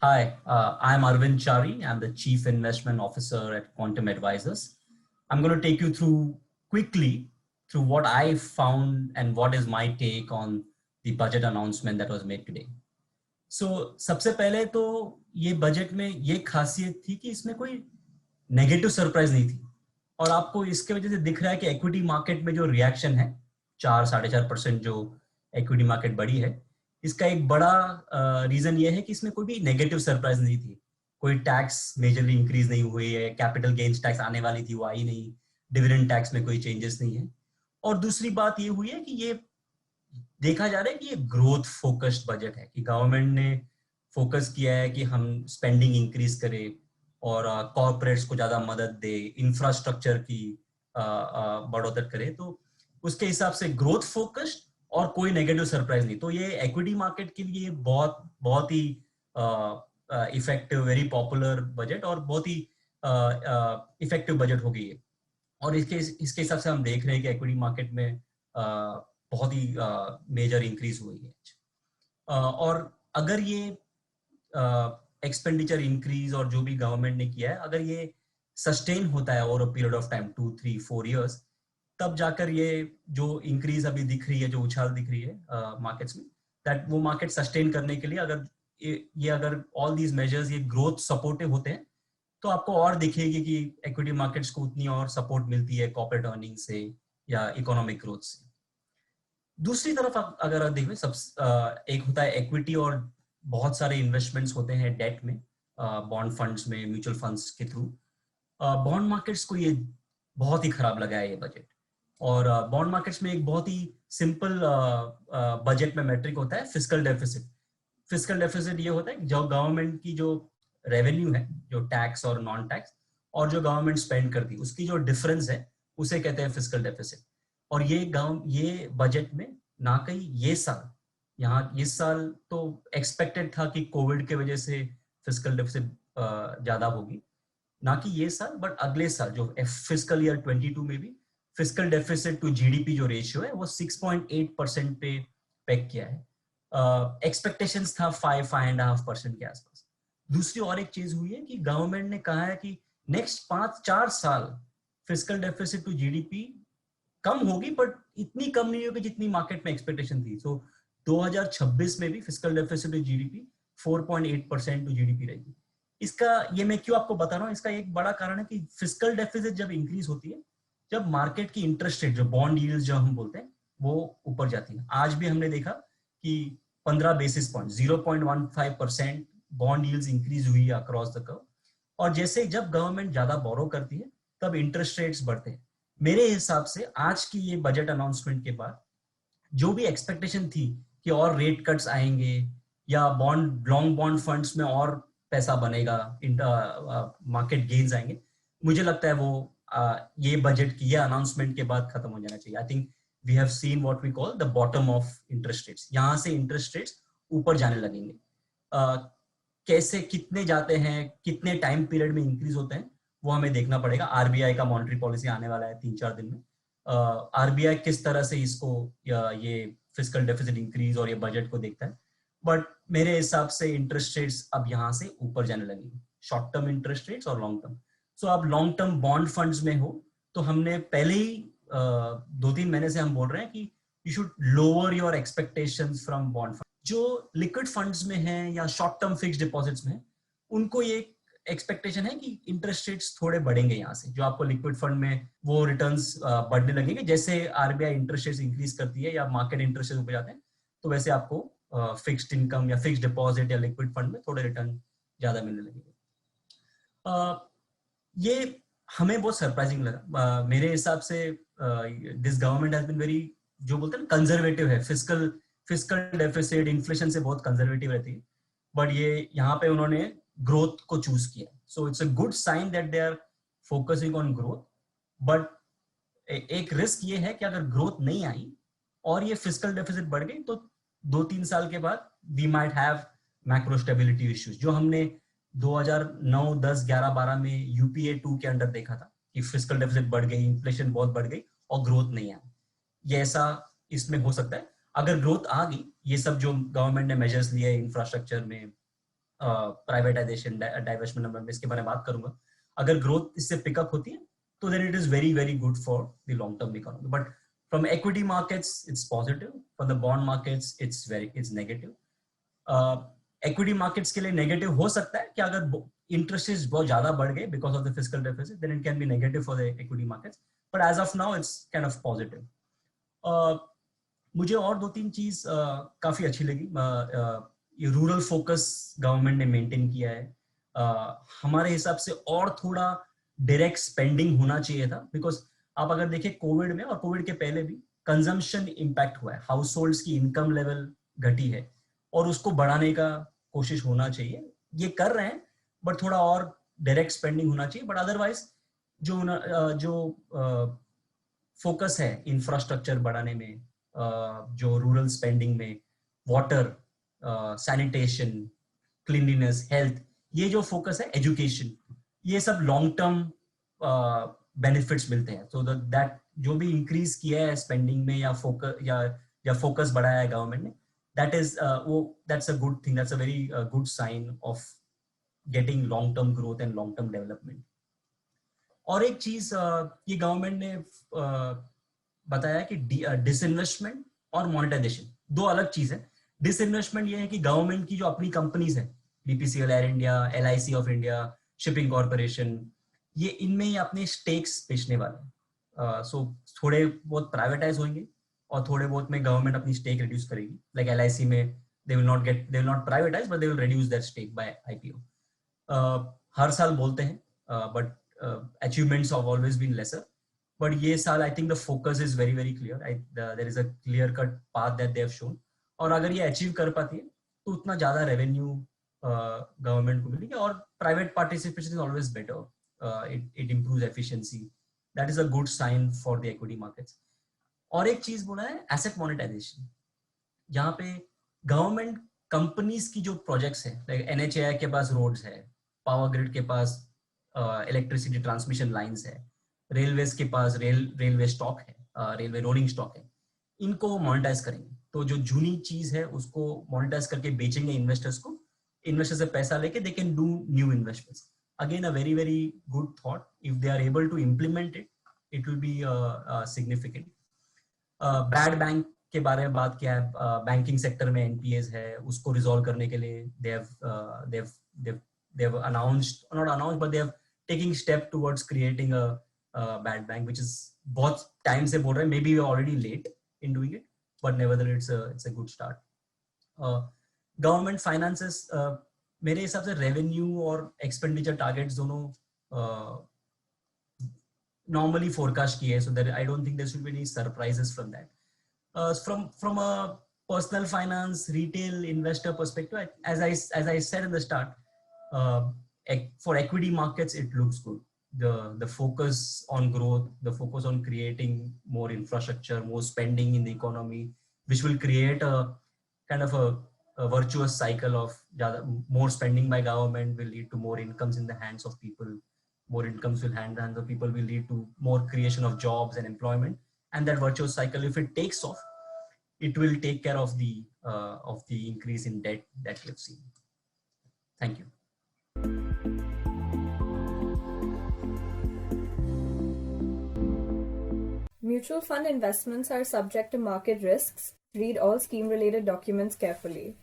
Hi, I'm Arvind Chari. I'm the Chief Investment Officer at Quantum Advisors. I'm going to take you through quickly through what I found and what is my take on the budget announcement that was made today. So सबसे पहले तो ये budget में ये खासियत थी कि इसमें कोई नेगेटिव सरप्राइज नहीं थी और आपको इसके वजह से दिख रहा है कि इक्विटी मार्केट में जो रिएक्शन है 4-4.5% जो इक्विटी मार्केट बढ़ी है, इसका एक बड़ा रीजन ये है कि इसमें कोई भी नेगेटिव सरप्राइज नहीं थी। कोई टैक्स मेजरली इंक्रीज नहीं हुई है, कैपिटल गेन्स टैक्स आने वाली थी वो आई नहीं, डिविडेंड टैक्स में कोई चेंजेस नहीं है। और दूसरी बात ये हुई है कि ये देखा जा रहा है कि ये ग्रोथ फोकस्ड बजट है, कि गवर्नमेंट ने फोकस किया है कि हम स्पेंडिंग इंक्रीज करें और कॉर्पोरेट्स को ज्यादा मदद दे, इंफ्रास्ट्रक्चर की बढ़ोतरी करे, तो उसके हिसाब से ग्रोथ फोकस्ड और कोई नेगेटिव सरप्राइज नहीं। तो ये इक्विटी मार्केट के लिए बहुत बहुत ही इफेक्टिव, वेरी पॉपुलर बजट और बहुत ही इफेक्टिव बजट हो गई है। और इसके हिसाब से हम देख रहे हैं कि इक्विटी मार्केट में बहुत ही मेजर इंक्रीज हुई है। और अगर ये एक्सपेंडिचर इंक्रीज और जो भी गवर्नमेंट ने किया है, अगर ये सस्टेन होता है over a period of time 2-3-4 years, तब जाकर ये जो इंक्रीज अभी दिख रही है, जो उछाल दिख रही है मार्केट्स में, दैट वो मार्केट सस्टेन करने के लिए अगर ऑल दीज मेजर्स ये ग्रोथ सपोर्टिव होते हैं, तो आपको और दिखेगी कि इक्विटी मार्केट्स को उतनी और सपोर्ट मिलती है कॉर्पोरेट अर्निंग से या इकोनॉमिक ग्रोथ से। दूसरी तरफ अगर आप देखें, एक होता है इक्विटी और बहुत सारे इन्वेस्टमेंट्स होते हैं डेट में, बॉन्ड फंड्स में, म्यूचुअल फंड्स के थ्रू। बॉन्ड मार्केट्स को ये बहुत ही खराब लगा है ये बजट। और बॉन्ड मार्केट्स में एक बहुत ही सिंपल बजट में मैट्रिक होता है फिस्कल डेफिसिट। फिस्कल डेफिसिट ये होता है जो गवर्नमेंट की जो रेवेन्यू है, जो टैक्स और नॉन टैक्स, और जो गवर्नमेंट स्पेंड करती है, उसकी जो डिफरेंस है उसे कहते हैं फिस्कल डेफिसिट। और ये बजट में ना कहीं इस साल तो एक्सपेक्टेड था कि कोविड के वजह से फिस्कल डेफिसिट ज्यादा होगी, ना कि ये साल, बट अगले साल जो फिस्कल ईयर 22 में भी फिस्कल डेफिसिट टू जीडीपी जो रेशियो है वो 6.8% पे पेग किया है। एक्सपेक्टेशंस था 5-5.5% के आसपास। दूसरी और एक चीज हुई है कि गवर्नमेंट ने कहा है कि नेक्स्ट 5-4 साल फिस्कल डेफिसिट टू जीडीपी कम होगी, बट इतनी कम नहीं होगी जितनी मार्केट में एक्सपेक्टेशन थी। सो 2026 में भी fiscal deficit to GDP 4.8% to GDP रहेगी। इसका ये मैं क्यों आपको बता रहा हूँ, इसका एक बड़ा कारण है कि फिस्कल डेफिसिट जब इंक्रीज होती है, जब मार्केट की इंटरेस्ट रेट, जो बॉन्ड यील्ड्स जो हम बोलते हैं, वो ऊपर जाती है। आज भी हमने देखा कि 15 basis point 0.15% bond yields increase हुई अक्रॉस द कर्व। और जैसे जब गवर्नमेंट ज्यादा बोरो करती है तब इंटरेस्ट रेट्स बढ़ते हैं। मेरे हिसाब से आज की ये बजट अनाउंसमेंट के बाद जो भी एक्सपेक्टेशन थी कि और रेट कट्स आएंगे या लॉन्ग बॉन्ड फंड्स में और पैसा बनेगा, मार्केट गेन्स आएंगे, मुझे लगता है वो ये बजट की ये अनाउंसमेंट के बाद खत्म हो जाना चाहिए। I think we have seen what we call the bottom of interest rates. यहाँ से इंटरेस्ट रेट्स ऊपर जाने लगेंगे। कैसे, कितने जाते हैं, कितने टाइम पीरियड में इंक्रीज होते हैं, वो हमें देखना पड़ेगा। आरबीआई का मॉनेटरी पॉलिसी आने वाला है 3-4 दिन में। आरबीआई किस तरह से इसको ये फिस्कल डेफिसिट इंक्रीज और ये बजट को देखता है, बट मेरे हिसाब से इंटरेस्ट रेट्स अब यहाँ से ऊपर जाने लगेंगे, शॉर्ट टर्म इंटरेस्ट रेट्स और लॉन्ग टर्म। सो आप लॉन्ग टर्म बॉन्ड फंड्स में हो तो हमने पहले ही 2-3 महीने से हम बोल रहे हैं कि you should lower your expectations from bond fund. जो लिक्विड फंड्स में है या शॉर्ट टर्म फिक्स्ड डिपॉजिट्स में, उनको ये एक्सपेक्टेशन है कि इंटरेस्ट रेट्स थोड़े बढ़ेंगे यहाँ से। जो आपको लिक्विड फंड में वो रिटर्न्स बढ़ने लगेंगे, जैसे आरबीआई इंटरेस्ट रेट्स इंक्रीज करती है या मार्केट इंटरेस्ट रेट्स ऊपर जाते हैं, तो वैसे आपको फिक्स्ड इनकम या फिक्स्ड डिपॉजिट या लिक्विड फंड में थोड़े रिटर्न ज्यादा मिलने लगेंगे। ये हमें बहुत सरप्राइजिंग लगा। मेरे हिसाब से this government has been very, जो बोलते हैं ना, कंजर्वेटिव है। फिस्कल डेफिसिट इन्फ्लेशन से बहुत कंजर्वेटिव रहती है, बट ये यहाँ पे उन्होंने ग्रोथ को चूज किया। So it's a good sign that they are focusing on growth. But एक रिस्क ये है कि अगर ग्रोथ नहीं आई और ये फिस्कल डेफिसिट बढ़ गई, तो 2-3 साल के बाद we might have macro stability issues, जो हमने 2009, 10, 11, 12 में यूपीए 2 के अंडर देखा था कि फिस्कल डेफिसिट बढ़ गई, इन्फ्लेशन बहुत बढ़ गई और ग्रोथ नहीं आई। ये ऐसा इसमें हो सकता है। अगर ग्रोथ आ गई, ये सब जो गवर्नमेंट ने मेजर्स लिए इंफ्रास्ट्रक्चर में, प्राइवेटाइजेशन, डाइवर्समेंट, मैं इसके बारे में बात करूंगा. अगर ग्रोथ इससे पिकअप होती है तो then it is very very good for the long term economy. But from equity markets it's positive, from the bond markets it's negative. Equity markets के लिए negative हो सकता है कि अगर interest rates बहुत ज्यादा बढ़ गए because of the fiscal deficit, then it can be negative for the equity markets. But as of now it's kind of positive. मुझे और 2-3 चीज काफी अच्छी लगी. ये रूरल फोकस गवर्नमेंट ने मेंटेन किया है. हमारे हिसाब से और थोड़ा डायरेक्ट स्पेंडिंग होना चाहिए था, बिकॉज आप अगर देखें कोविड में और कोविड के पहले भी कंजम्पशन इम्पैक्ट हुआ है, हाउस होल्ड्स की इनकम लेवल घटी है और उसको बढ़ाने का कोशिश होना चाहिए. ये कर रहे हैं बट थोड़ा और डायरेक्ट स्पेंडिंग होना चाहिए. बट अदरवाइज जो फोकस है इंफ्रास्ट्रक्चर बढ़ाने में, जो रूरल स्पेंडिंग में, वाटर, सैनिटेशन, क्लीनलीनेस, हेल्थ, ये जो फोकस है, एजुकेशन, ये सब लॉन्ग टर्म बेनिफिट्स मिलते हैं. सो दैट जो भी इंक्रीज किया है स्पेंडिंग में या फोकस बढ़ाया है गवर्नमेंट ने, that's a good thing, that's a very good sign of getting long term growth and long term development. और एक चीज ये गवर्नमेंट ने बताया कि डिसइन्वेस्टमेंट और मोनेटाइजेशन दो अलग चीज है. डिसइन्वेस्टमेंट ये है कि गवर्नमेंट की जो अपनी कंपनीज है, BPCL, air India, LIC of India, shipping corporation, ये इनमें ही अपने स्टेक्स बेचने वाले हैं. सो थोड़े बहुत प्राइवेटाइज होंगे और थोड़े बहुत में गवर्नमेंट अपनी स्टेक रिड्यूस करेगी. लाइक एलआईसी में they will not privatise but they will reduce their stake by IPO. हर साल बोलते हैं but achievements have always been lesser. But ये साल I think the focus is very very clear. There is a clear cut path that they have shown. और अगर ये achieve कर पाती है तो उतना ज्यादा रेवेन्यू गवर्नमेंट को मिलेगी. और private participation is always better. it improves efficiency. That is a good sign for the equity markets. और एक चीज बोला है एसेट मोनेटाइजेशन, जहाँ पे गवर्नमेंट कंपनीज की जो प्रोजेक्ट्स है, लाइक एनएचएआई के पास रोड्स है, पावर ग्रिड के पास इलेक्ट्रिसिटी ट्रांसमिशन लाइंस है, रेलवेज के पास रेलवे स्टॉक है, रेलवे रोलिंग स्टॉक है, इनको मोनेटाइज करेंगे. तो जो जूनी चीज है उसको मोनेटाइज करके बेचेंगे इन्वेस्टर्स को. इन्वेस्टर से पैसा लेके they can do new investments. Again a very very good thought. If they are able to implement it, it will be significant. Bad bank के बारे में बात किया है. बैंकिंग सेक्टर में एनपीएस है, उसको रिजॉल्व करने के लिए they have announced, not announced, but they have taking step towards creating a bad bank, which is बहुत टाइम से बोल रहे हैं. maybe we are already late in doing it, but nevertheless it's a good start. Government finances, मेरे हिसाब से revenue और expenditure targets दोनों normally forecast किए, so that I don't think there should be any surprises from that. From a personal finance retail investor perspective, as I said in the start, for equity markets it looks good. The focus on growth, the focus on creating more infrastructure, more spending in the economy, which will create a kind of a virtuous cycle of more spending by government will lead to more incomes in the hands of people. More incomes will hand hands of people will lead to more creation of jobs and employment, and that virtuous cycle, if it takes off, it will take care of the increase in debt that we have seen. Thank you. Mutual fund investments are subject to market risks. Read all scheme-related documents carefully.